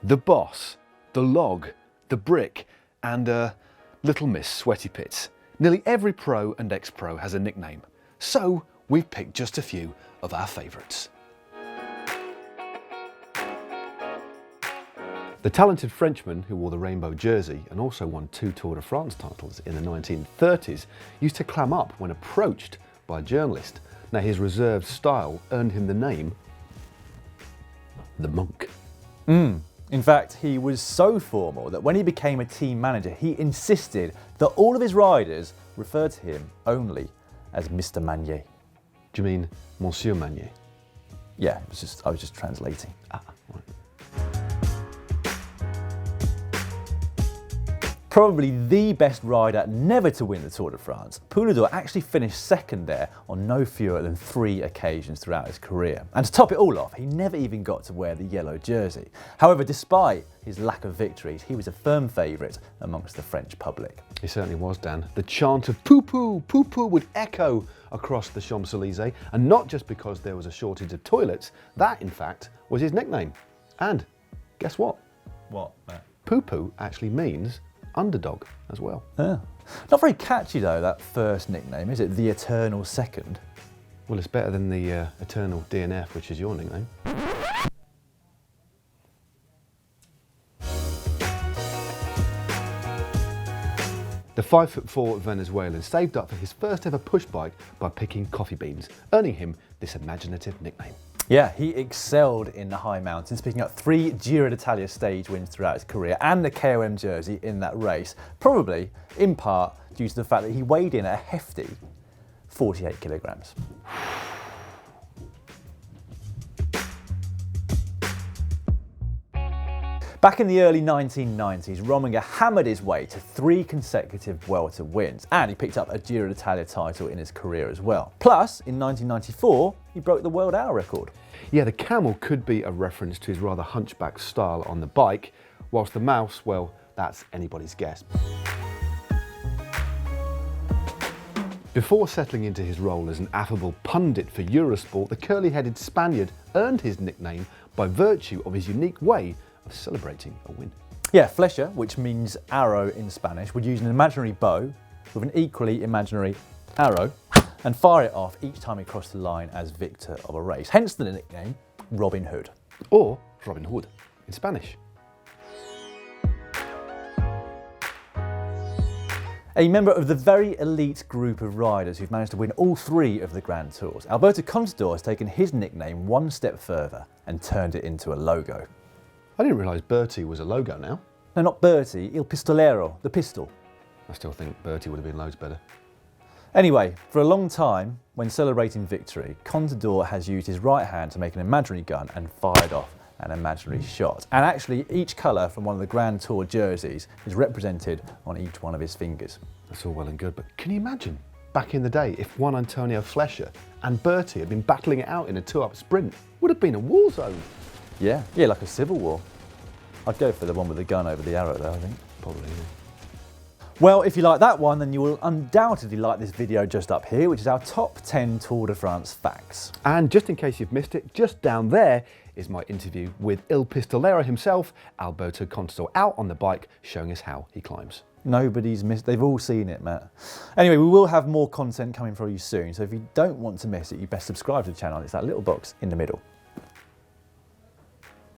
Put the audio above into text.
the boss, the log, the brick, and Little Miss Sweaty Pits. Nearly every pro and ex-pro has a nickname, so we've picked just a few of our favourites. The talented Frenchman who wore the rainbow jersey and also won 2 Tour de France titles in the 1930s used to clam up when approached by a journalist. Now, his reserved style earned him the name the Monk. In fact, he was so formal that when he became a team manager, he insisted that all of his riders referred to him only as Mr. Magne. Do you mean Monsieur Magne? Yeah, I was just translating. Ah, right. Probably the best rider never to win the Tour de France, Poulidor actually finished second there on no fewer than 3 occasions throughout his career. And to top it all off, he never even got to wear the yellow jersey. However, despite his lack of victories, he was a firm favourite amongst the French public. He certainly was, Dan. The chant of poo-poo, poo-poo would echo across the Champs-Élysées, and not just because there was a shortage of toilets. That, in fact, was his nickname. And guess what? What, Matt? Poo-poo actually means underdog as well. Yeah. Not very catchy though, that first nickname, is it? The Eternal Second. Well, it's better than the Eternal DNF, which is your nickname. The 5'4" Venezuelan saved up for his first ever push bike by picking coffee beans, earning him this imaginative nickname. Yeah, he excelled in the high mountains, picking up 3 Giro d'Italia stage wins throughout his career and the KOM jersey in that race, probably in part due to the fact that he weighed in at a hefty 48 kilograms. Back in the early 1990s, Rominger hammered his way to 3 consecutive Vuelta wins, and he picked up a Giro d'Italia title in his career as well. Plus, in 1994, he broke the world hour record. Yeah, the camel could be a reference to his rather hunchback style on the bike, whilst the mouse, well, that's anybody's guess. Before settling into his role as an affable pundit for Eurosport, the curly-headed Spaniard earned his nickname by virtue of his unique way of celebrating a win. Yeah, FLECHA, which means arrow in Spanish, would use an imaginary bow with an equally imaginary arrow and fire it off each time he crossed the line as victor of a race. Hence the nickname Robin Hood. Or Robin Hood in Spanish. A member of the very elite group of riders who've managed to win all 3 of the Grand Tours, Alberto Contador has taken his nickname one step further and turned it into a logo. I didn't realise Bertie was a logo now. No, not Bertie, Il Pistolero, the pistol. I still think Bertie would have been loads better. Anyway, for a long time, when celebrating victory, Contador has used his right hand to make an imaginary gun and fired off an imaginary shot. And actually, each colour from one of the Grand Tour jerseys is represented on each one of his fingers. That's all well and good, but can you imagine back in the day if Juan Antonio Flecha and Bertie had been battling it out in a 2-up sprint? Would have been a war zone. Yeah, like a civil war. I'd go for the one with the gun over the arrow though, I think. Probably, yeah. Well, if you like that one, then you will undoubtedly like this video just up here, which is our top 10 Tour de France facts. And just in case you've missed it, just down there is my interview with Il Pistolero himself, Alberto Contador, out on the bike showing us how he climbs. Nobody's missed, they've all seen it, Matt. Anyway, we will have more content coming for you soon, so if you don't want to miss it, you best subscribe to the channel. It's that little box in the middle.